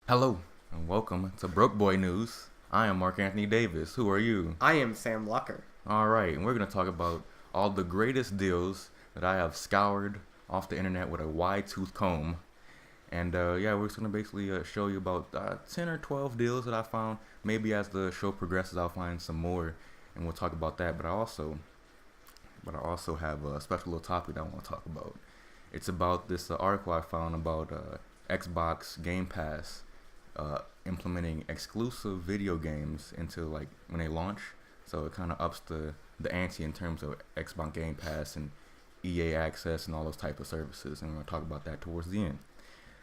Hello and welcome to Broke Boy News. I am Mark Anthony Davis. Who are you? I am Sam Lucker. All right, and we're going to talk about all the greatest deals that I have scoured off the internet with a wide tooth comb. And we're just going to basically show you about 10 or 12 deals that I found. Maybe as the show progresses, I'll find some more and we'll talk about that. But I also have a special little topic that I want to talk about. It's about this article I found about Xbox Game Pass implementing exclusive video games into like when they launch. So it kind of ups the ante in terms of Xbox Game Pass and EA Access and all those type of services. And we're going to talk about that towards the end.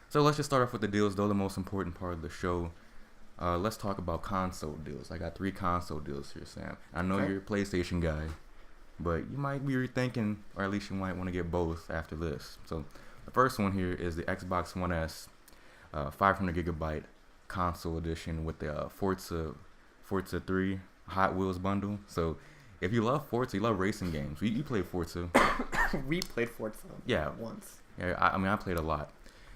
So let's just start off with the deals, though the most important part of the show. Let's talk about console deals. I got 3 console deals here, Sam. I know you're a PlayStation guy, but you might be rethinking, or at least you might want to get both after this. So the first one here is the Xbox One S 500 gigabyte console edition with the Forza 3 Hot Wheels bundle. So if you love Forza, you love racing games. You played Forza. We played Forza once. Yeah, I played a lot.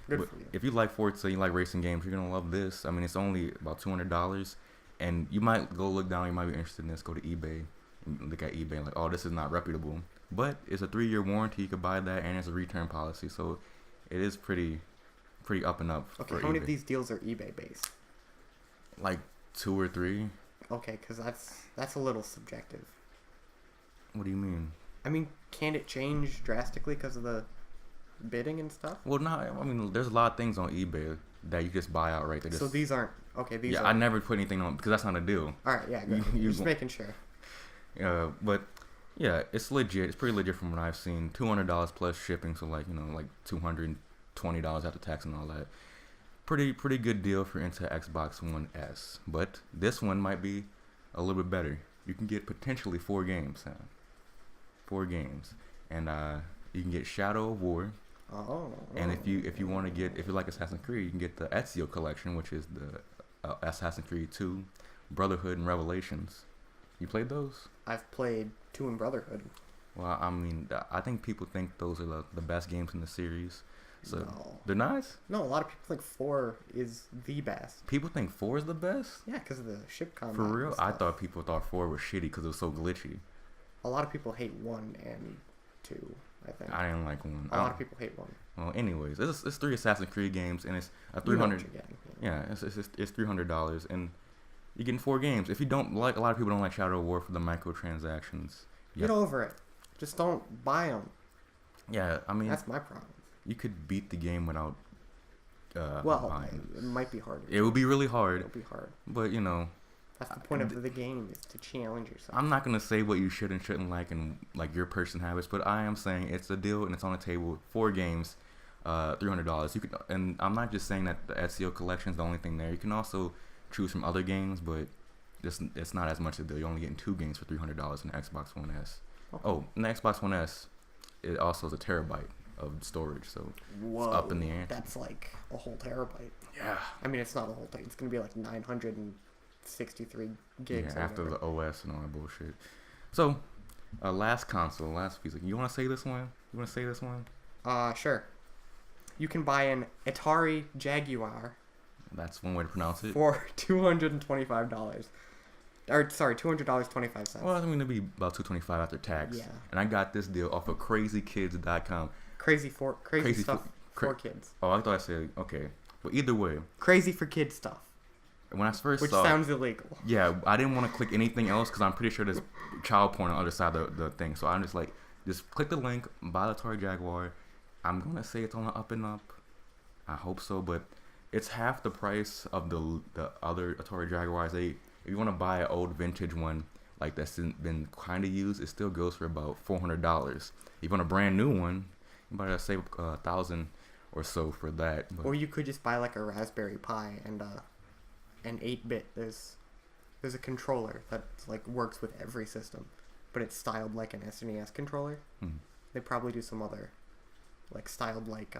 Good for you. If you like Forza, you like racing games, you're gonna love this. I mean, it's only about $200, and you might go look down. You might be interested in this. Go to eBay and look at eBay and like, oh, this is not reputable. But it's a 3-year warranty. You could buy that, and it's a return policy. So it is pretty up and up. Okay, how many of these deals are eBay based? Like 2 or 3. Okay, because that's a little subjective. What do you mean? I mean, can it change drastically because of the bidding and stuff? Well, no. I mean, there's a lot of things on eBay that you just buy outright. So these aren't okay. These yeah, are, I never put anything on because that's not a deal. All right, yeah, good. Just making sure. But yeah, it's legit. It's pretty legit from what I've seen. $200 plus shipping, so like $220 after tax and all that. Pretty good deal for into Xbox One S. But this one might be a little bit better. You can get potentially 4 games, Sam. 4 games, and you can get Shadow of War. Oh. And if you want to get, if you like Assassin's Creed, you can get the Ezio collection, which is the Assassin's Creed 2, Brotherhood, and Revelations. You played those? I've played 2 in Brotherhood. Well, I mean, I think people think those are the best games in the series. So No. they're nice. No, a lot of people think 4 is the best. People think 4 is the best. Yeah, because of the ship combat. For real, and I stuff. thought people thought 4 was shitty because it was so glitchy. A lot of people hate 1 and 2. I think. I didn't like 1. A lot of people hate 1. Well, anyways, it's 3 Assassin's Creed games, and it's a You know what $300. you're getting. Yeah, it's $300, and you're getting 4 games. If you don't like, a lot of people don't like Shadow of War for the microtransactions. Get over it. Just don't buy them. Yeah, I mean, That's my problem. you could beat the game without Well, buying. it might be harder. It would be really hard, It'll be hard. but That's the point of the game, is to challenge yourself. I'm not gonna say what you should and shouldn't like and like your person habits, but I am saying it's a deal and it's on the table. 4 games, $300. You could, and I'm not just saying that the Ezio collection is the only thing there. You can also choose from other games, but it's not as much a deal. You're only getting 2 games for $300 in the Xbox One S. Okay. Oh, in the Xbox One S, it also is a terabyte of storage, so Whoa, it's up in the air. That's like a whole terabyte. Yeah. I mean, it's not a whole thing. It's going to be like 963 gigs. Yeah, or after whatever. the OS and all that bullshit. So, last console, last piece. You want to say this one? You want to say this one? Sure. You can buy an Atari Jaguar That's one way to pronounce it. for $225. Or, sorry, $200.25. Well, I mean, it'd be about $225 after tax. Yeah. And I got this deal off of crazykids.com. Crazy stuff cra- for kids. Oh, I thought I said, okay. But either way, Crazy for kids stuff. when I first Which saw sounds illegal. yeah, I didn't want to click anything else because I'm pretty sure there's child porn on the other side of the thing. So I'm just like, just click the link, buy the Atari Jaguar. I'm going to say it's on the up and up. I hope so, but it's half the price of the other Atari Jaguars. If you want to buy an old vintage one like that's been kind of used, it still goes for about $400. If you want a brand new one, you might save $1,000 or so for that. But Or you could just buy like a Raspberry Pi and an 8-bit. There's a controller that like works with every system, but it's styled like an SNES controller. They probably do some other like styled like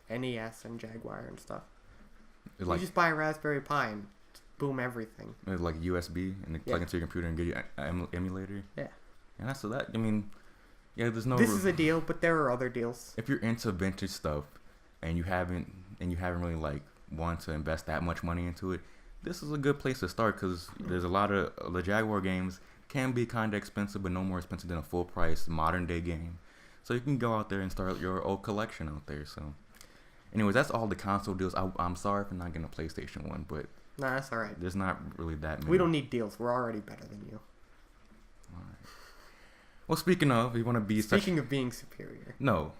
NES and Jaguar and stuff. it's You like just buy a Raspberry Pi and boom everything. it's like USB and plug into your computer and get you an emulator. Yeah. And that's so that. I mean, yeah, there's no. This is a deal, but there are other deals. If you're into vintage stuff and you haven't really like want to invest that much money into it, this is a good place to start because there's a lot of the Jaguar games can be kind of expensive, but no more expensive than a full price modern day game. So you can go out there and start your old collection out there. So, anyways, that's all the console deals. I'm sorry for not getting a PlayStation 1, but nah, that's all right. There's not really that many. We don't need deals. We're already better than you. All right. Well, speaking of, you want to be of being superior. No,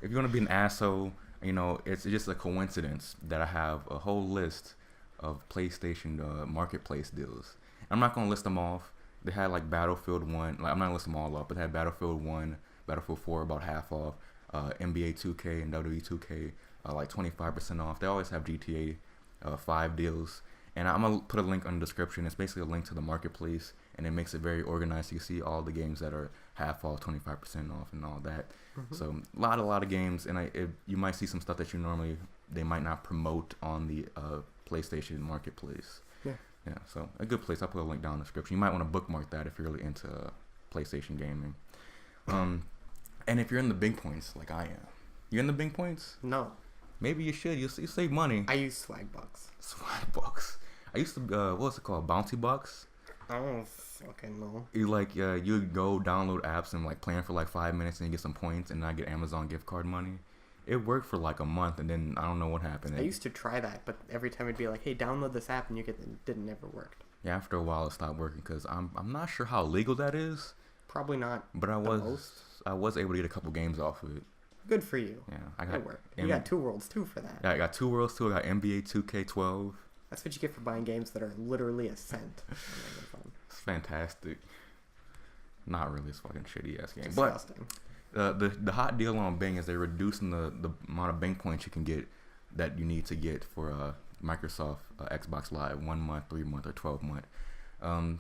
if you want to be an asshole, you know, it's just a coincidence that I have a whole list of PlayStation marketplace deals. I'm not gonna list them off. They had like Battlefield 1. Like I'm not gonna list them all off, but they had Battlefield 1, Battlefield 4 about half off, NBA 2K and WWE 2K like 25% off. They always have GTA 5 deals. And I'm going to put a link in the description. It's basically a link to the marketplace, and it makes it very organized. You see all the games that are half off, 25% off, and all that. Mm-hmm. So a lot of games, and you might see some stuff that they might not promote on the PlayStation marketplace. Yeah. So a good place. I'll put a link down in the description. You might want to bookmark that if you're really into PlayStation gaming. And if you're in the big points like I am, you're in the big points? No. Maybe you should. You save money. I use swag bucks. Swag bucks. I used to, what's it called? Bounty bucks? I don't fucking know. You you go download apps and like plan for like 5 minutes and you get some points and I get Amazon gift card money. It worked for like a month and then I don't know what happened. I used to try that, but every time it'd be like, hey, download this app and you get it didn't ever worked. Yeah, after a while it stopped working because I'm not sure how legal that is. Probably not. But I was able to get a couple games off of it. Good for you. Yeah, I got work. You got 2 Worlds 2 for that. Yeah, I got 2 Worlds 2. I got NBA 2K12. That's what you get for buying games that are literally a cent. It's fantastic. Not really. It's fucking shitty ass game. Disgusting. But the hot deal on Bing is they're reducing the amount of Bing points you can get that you need to get for Microsoft Xbox Live 1 month, 3 month, or 12 month.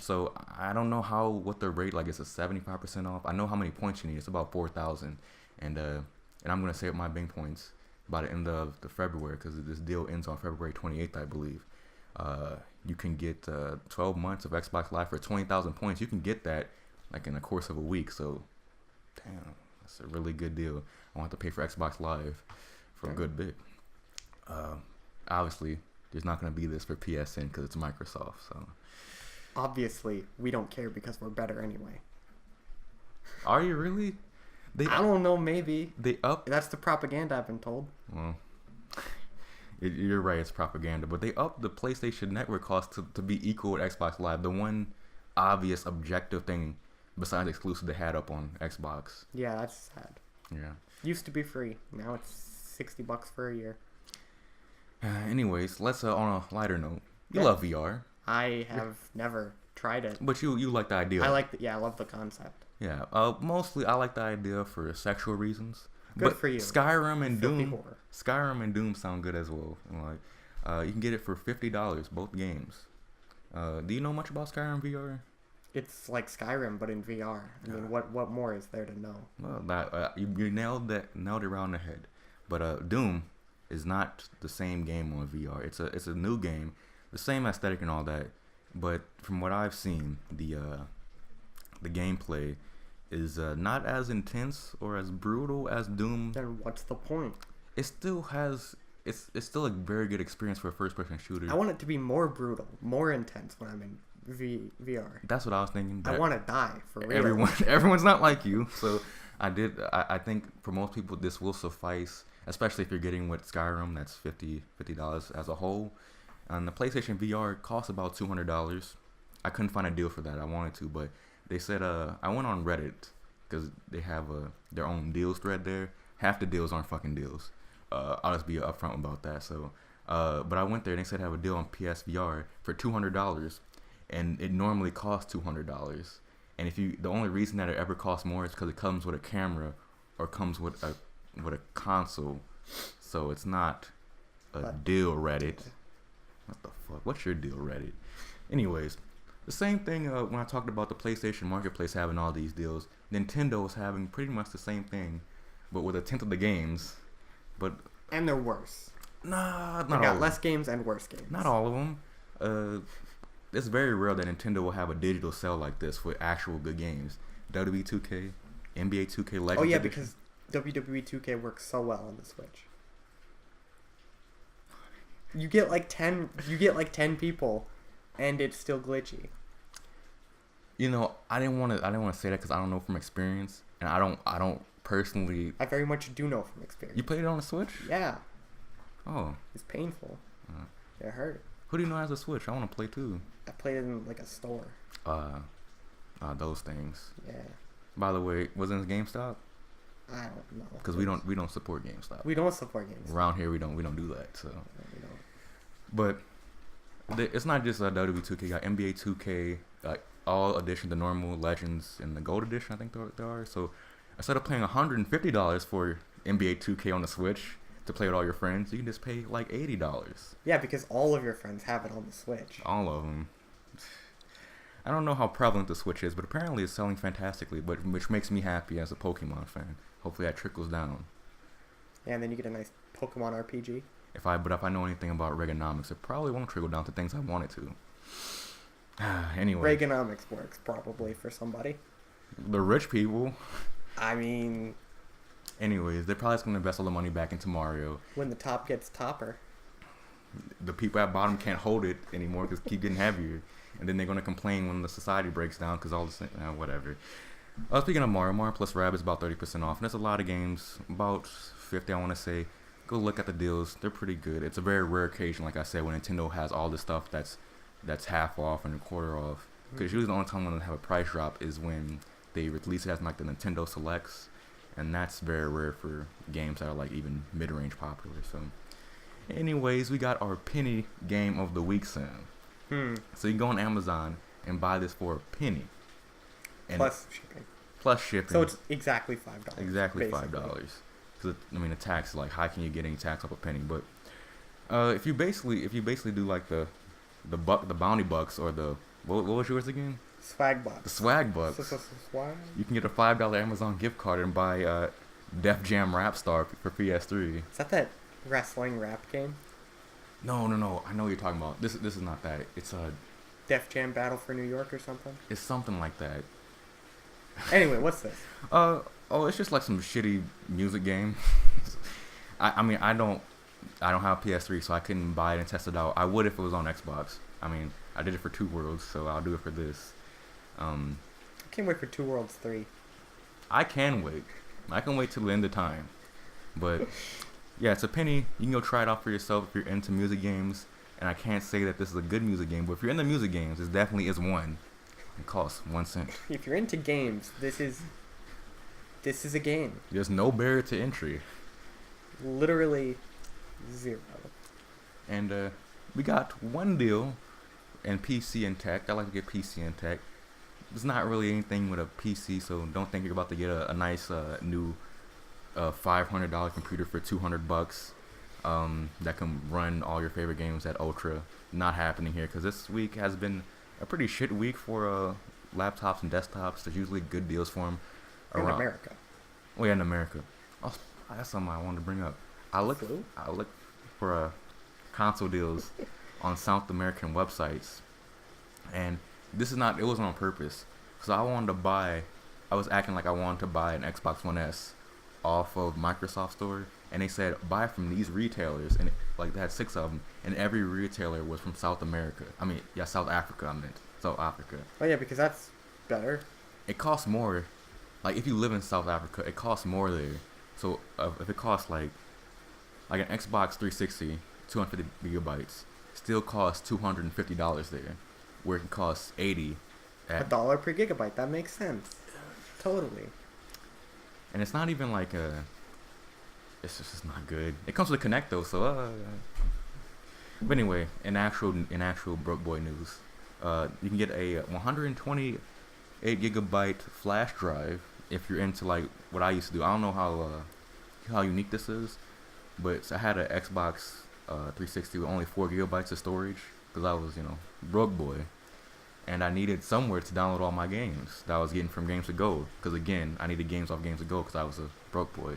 So I don't know what the rate like. It's a 75% off. I know how many points you need. It's about 4,000, and I'm gonna save my Bing points by the end of February because this deal ends on February 28th, I believe. You can get 12 months of Xbox Live for 20,000 points. You can get that like in the course of a week. So, damn, that's a really good deal. I want to pay for Xbox Live for a good bit. Obviously, there's not gonna be this for PSN because it's Microsoft. So. Obviously, we don't care because we're better anyway. Are you really? I don't know, maybe. That's the propaganda I've been told. Well, you're right, it's propaganda. But they upped the PlayStation Network cost to be equal with Xbox Live. The one obvious objective thing besides exclusive they had up on Xbox. Yeah, that's sad. Yeah. Used to be free. Now it's $60 for a year. Anyways, let's on a lighter note. You love VR. I have never tried it. But you like the idea. I love the concept. Yeah. Mostly I like the idea for sexual reasons. Good for you. Skyrim and Filthy Doom. Horror. Skyrim and Doom sound good as well. Like, you can get it for $50, both games. Do you know much about Skyrim VR? It's like Skyrim, but in VR. I mean, what more is there to know? Well, that you nailed it around the head. But Doom is not the same game on VR. It's a new game. The same aesthetic and all that, but from what I've seen, the gameplay is not as intense or as brutal as Doom. Then what's the point? It still has. It's still a very good experience for a first-person shooter. I want it to be more brutal, more intense when I'm in VR. That's what I was thinking. I want to die for real. Everyone's not like you, so I think for most people this will suffice, especially if you're getting with Skyrim. That's $50 as a whole. And the PlayStation VR costs about $200. I couldn't find a deal for that. I wanted to, but they said I went on Reddit because they have their own deals thread there. Half the deals aren't fucking deals. I'll just be upfront about that. So, but I went there and they said they have a deal on PSVR for $200, and it normally costs $200. And the only reason that it ever costs more is because it comes with a camera or comes with a console. So it's not a deal, Reddit. What the fuck? What's your deal, Reddit? Anyways, the same thing when I talked about the PlayStation Marketplace having all these deals. Nintendo is having pretty much the same thing, but with a tenth of the games. And they're worse. Nah, not they all. Got less games and worse games. Not all of them. It's very rare that Nintendo will have a digital sale like this with actual good games. WWE 2K, NBA 2K Legends. Oh yeah, because WWE 2K works so well on the Switch. You get like 10 people and it's still glitchy. You know, I didn't want to say that because I don't know from experience, and I don't personally. I very much do know from experience. You played it on a Switch? Yeah. Oh. It's painful. It hurt. Who do you know has a Switch? I want to play too. I played it in like a store. Those things. Yeah. By the way, was it GameStop? I don't know. Because we don't support GameStop. We don't support GameStop. Around here, we don't do that. So. We don't. But it's not just WWE 2K. You got NBA 2K, all edition, the normal, Legends, and the Gold edition. I think there are. So instead of paying $150 for NBA 2K on the Switch to play with all your friends, you can just pay like $80. Yeah, because all of your friends have it on the Switch. All of them. I don't know how prevalent the Switch is, but apparently it's selling fantastically, which makes me happy as a Pokemon fan. Hopefully that trickles down. Yeah, and then you get a nice Pokemon RPG. If I know anything about Reaganomics, it probably won't trickle down to things I want it to. Anyway. Reaganomics works probably for somebody. The rich people. I mean... Anyways, they're probably going to invest all the money back into Mario. When the top gets topper. The people at bottom can't hold it anymore because keep getting heavier. And then they're going to complain when the society breaks down because all this... whatever. Speaking of Mario plus Rabbids about 30% off. And there's a lot of games, about 50 I want to say. Go look at the deals. They're pretty good. It's a very rare occasion, like I said, when Nintendo has all this stuff that's half off and a quarter off. Because usually the only time when they have a price drop is when they release it as like the Nintendo Selects. And that's very rare for games that are like even mid-range popular. So anyways, we got our penny game of the week, Sam. So you can go on Amazon and buy this for a penny. And plus shipping. Plus shipping. So it's exactly $5. Exactly $5. Because I mean, the tax, like, how can you get any tax off a penny? But if you basically do like the bounty bucks or the what was yours again? Swag bucks. The swag bucks. Swag? You can get a $5 Amazon gift card and buy Def Jam Rapstar for PS3. Is that wrestling rap game? No. I know what you're talking about. This is not that. It's a Def Jam Battle for New York or something. It's something like that. Anyway, what's this? It's just like some shitty music game. I mean, I don't have PS3, so I couldn't buy it and test it out. I would if it was on Xbox. I mean, I did it for Two Worlds, so I'll do it for this. I can't wait for Two Worlds 3. I can wait. I can wait till the end of time. But yeah, it's a penny. You can go try it out for yourself if you're into music games. And I can't say that this is a good music game, but if you're into music games, this definitely is one. It costs 1 cent. If you're into games, this is a game. There's no barrier to entry. Literally zero. And we got one deal in PC and tech. I like to get PC and tech. It's not really anything with a PC, so don't think you're about to get a nice new $500 computer for $200 that can run all your favorite games at ultra. Not happening here because this week has been a pretty shit week for laptops and desktops. There's usually good deals for them around. In America. Oh yeah, in America. Oh, that's something I wanted to bring up. I look for console deals on South American websites, and it wasn't on purpose. Because I was acting like I wanted to buy an Xbox One S off of Microsoft Store, and they said buy from these retailers, and they had 6 of them, and every retailer was from South America. I mean, yeah, South Africa. I meant South Africa. Oh yeah, because that's better. It costs more. Like if you live in South Africa, it costs more there. So if it costs like an Xbox 360, 250 gigabytes, still costs $250 there, where it can cost $80. $1 per gigabyte. That makes sense. Totally. And it's not even like it's just not good. It comes with a Kinect though, so But anyway, in actual broke boy news, you can get a 128 gigabyte flash drive if you're into like what I used to do. I don't know how unique this is, but I had an Xbox 360 with only 4 gigabytes of storage because I was broke boy, and I needed somewhere to download all my games that I was getting from Games to Go. Because again, I needed games off Games to Go because I was a broke boy.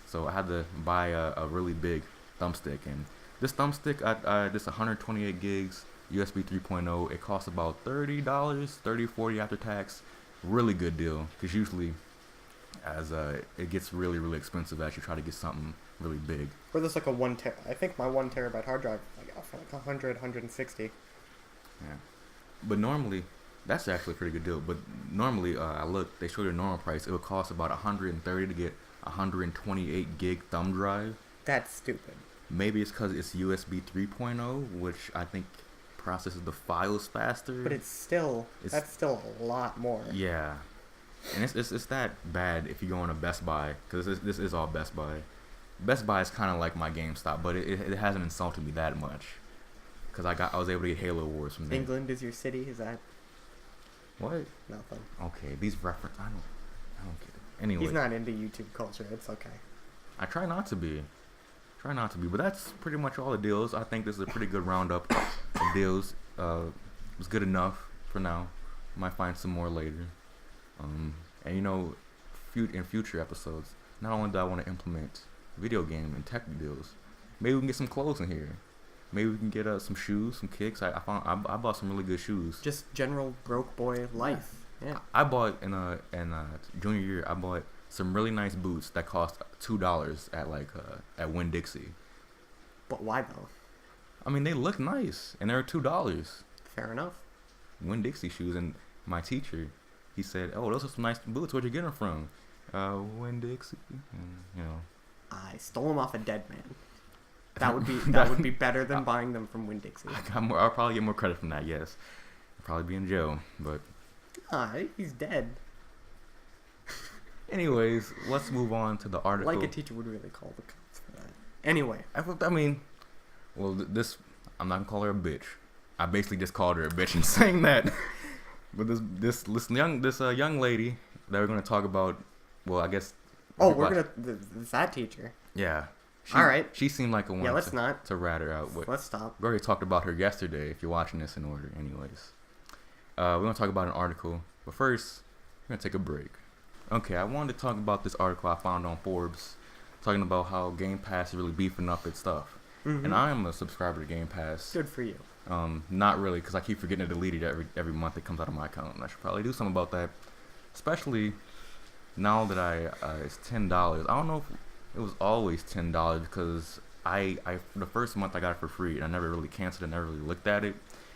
So I had to buy a really big thumbstick, and this thumbstick, this 128 gigs USB 3.0. It costs about $30, $40 after tax. Really good deal, because usually as it gets really expensive as you try to get something really big. Or there's like I think my 1 terabyte hard drive I got for like 160. Yeah. But normally, that's actually a pretty good deal. But normally, I looked, they showed a normal price. It would cost about 130 to get 128 gig thumb drive. That's stupid. Maybe it's because it's USB 3.0, which I think processes the files faster. But that's still a lot more. Yeah. And it's that bad if you go on a Best Buy, because this is all Best Buy. Best Buy is kind of like my GameStop, but it hasn't insulted me that much. Because I was able to get Halo Wars from there. England is your city? Is that... What? Nothing. Okay, these references, I don't get it. Anyway. He's not into YouTube culture. It's okay. I try not to be. But that's pretty much all the deals. I think this is a pretty good roundup of deals. It was good enough for now. Might find some more later. And in future episodes, not only do I want to implement video game and tech deals, maybe we can get some clothes in here. Maybe we can get some shoes, some kicks. I bought some really good shoes. Just general broke boy life. Yeah. I bought in junior year. I bought some really nice boots that cost $2 at Winn-Dixie. But why though? I mean, they look nice and they're $2. Fair enough. Winn-Dixie shoes, and my teacher, he said, "Oh, those are some nice boots. Where'd you get them from?" Winn-Dixie. And, I stole them off a dead man. That would be better than buying them from Winn-Dixie. I'll probably get more credit from that. Yes, I'll probably be in jail, but he's dead. Anyways, let's move on to the article. Like a teacher would really call the cops for that. Anyway, I mean, well, I'm not gonna call her a bitch. I basically just called her a bitch in saying that. But this young lady that we're gonna talk about. Well, I guess. That teacher. Yeah. All right. She seemed like a one. Yeah, let's not to rat her out. Let's stop. We already talked about her yesterday. If you're watching this in order, anyways, we're gonna talk about an article. But first, we're gonna take a break. Okay, I wanted to talk about this article I found on Forbes, talking about how Game Pass is really beefing up its stuff. Mm-hmm. And I am a subscriber to Game Pass. Good for you. Not really, because I keep forgetting to delete it every month it comes out of my account. And I should probably do something about that, especially now that it's $10. I don't know if it was always $10 because I the first month I got it for free and I never really canceled it, never really looked at it,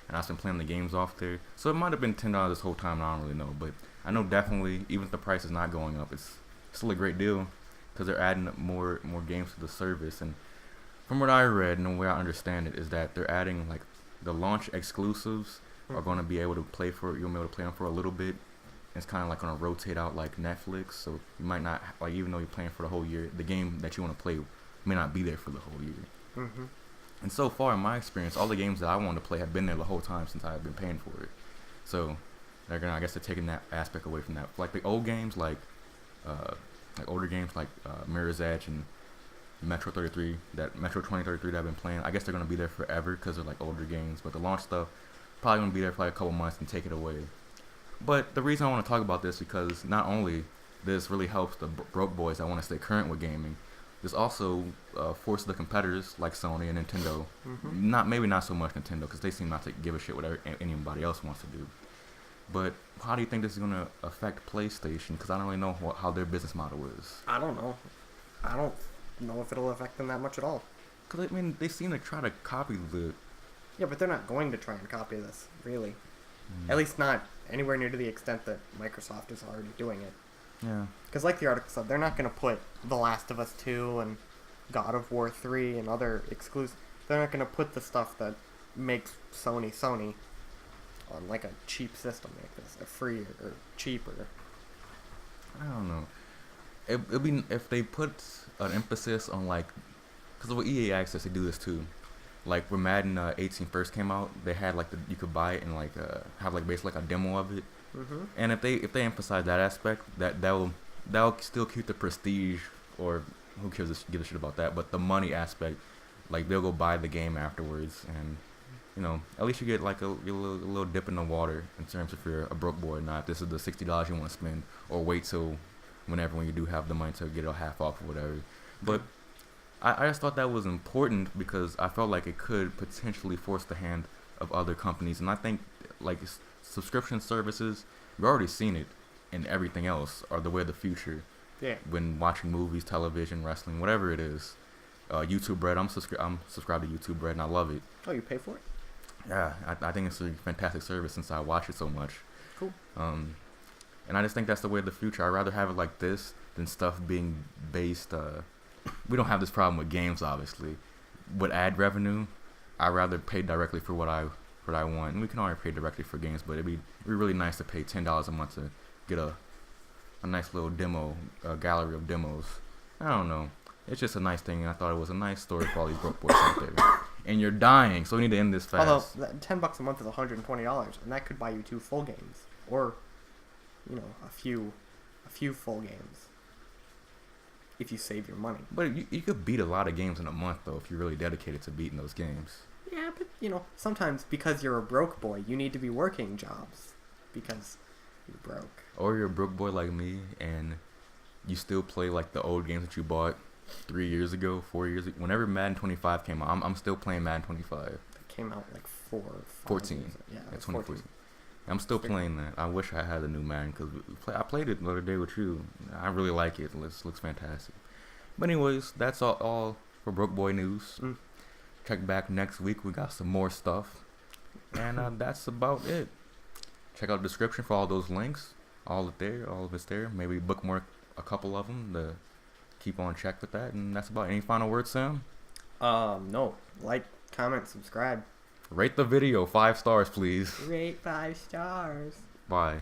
and I've been playing the games off there. So it might have been $10 this whole time. I don't really know, but I know definitely even if the price is not going up, it's still a great deal because they're adding more games to the service. And from what I read and the way I understand it is that they're adding like the launch exclusives are going to be able to play for, you'll be able to play them for a little bit. It's kind of like going to rotate out like Netflix, so you might not, like, even though you're playing for the whole year, the game that you want to play may not be there for the whole year. Mm-hmm. And so far, in my experience, all the games that I wanted to play have been there the whole time since I've been paying for it. So they're gonna, I guess, they're taking that aspect away from that. Like the old games, like older games like Mirror's Edge and Metro 2033 that I've been playing. I guess they're gonna be there forever because they're like older games. But the launch stuff probably gonna be there for like a couple months and take it away. But the reason I want to talk about this because not only this really helps the broke boys that want to stay current with gaming, this also forces the competitors like Sony and Nintendo, maybe not so much Nintendo because they seem not to give a shit whatever anybody else wants to do. But how do you think this is going to affect PlayStation? Because I don't really know how their business model is. I don't know. I don't know if it'll affect them that much at all. Because, I mean, they seem to try to copy the... Yeah, but they're not going to try and copy this, really. At least not anywhere near to the extent that Microsoft is already doing it. Yeah. Because like the article said, they're not going to put The Last of Us 2 and God of War 3 and other exclusive... They're not going to put the stuff that makes Sony on like a cheap system like this, a free or cheaper. I don't know. It'd be if they put an emphasis on like, because with EA Access they do this too. Like when Madden 18 first came out, they had like you could buy it and like have like basically like a demo of it. Mm-hmm. And if they emphasize that aspect, that'll still keep the prestige, or who gives a shit about that? But the money aspect, like they'll go buy the game afterwards, and you know, at least you get like a little dip in the water in terms of if you're a broke boy or not. If this is the $60 you want to spend, or wait till when you do have the money to get a half off or whatever. But I just thought that was important because I felt like it could potentially force the hand of other companies. And I think like subscription services, we've already seen it in everything else, are the way of the future. Yeah. When watching movies, television, wrestling, whatever it is. YouTube Bread. I'm subscribed to YouTube Bread, and I love it. Oh, you pay for it? Yeah, I think it's a fantastic service since I watch it so much. Cool. And I just think that's the way of the future. I'd rather have it like this than stuff being based. We don't have this problem with games, obviously. With ad revenue, I'd rather pay directly for what I want. And we can already pay directly for games, but it'd be really nice to pay $10 a month to get a nice little demo, gallery of demos. I don't know. It's just a nice thing, and I thought it was a nice story for all these broke boys out there. And you're dying, so we need to end this fast. Although $10 a month is $120, and that could buy you 2 full games, or a few full games if you save your money. But you could beat a lot of games in a month, though, if you're really dedicated to beating those games. Yeah, but sometimes because you're a broke boy, you need to be working jobs because you're broke. Or you're a broke boy like me, and you still play like the old games that you bought 3 years ago, 4 years ago. Whenever Madden 25 came out, I'm still playing Madden 25. It came out like 14. Yeah, 2014. I'm still playing that. I wish I had a new Madden because I played it the other day with you. I really like it. It looks fantastic. But anyways, that's all for Broke Boy News. Check back next week. We got some more stuff. And that's about it. Check out the description for all those links. All of it's there. Maybe bookmark a couple of them to keep on check with that. And that's about it. Any final words, Sam? No. Like, comment, subscribe. Rate the video 5 stars, please. Rate 5 stars. Bye.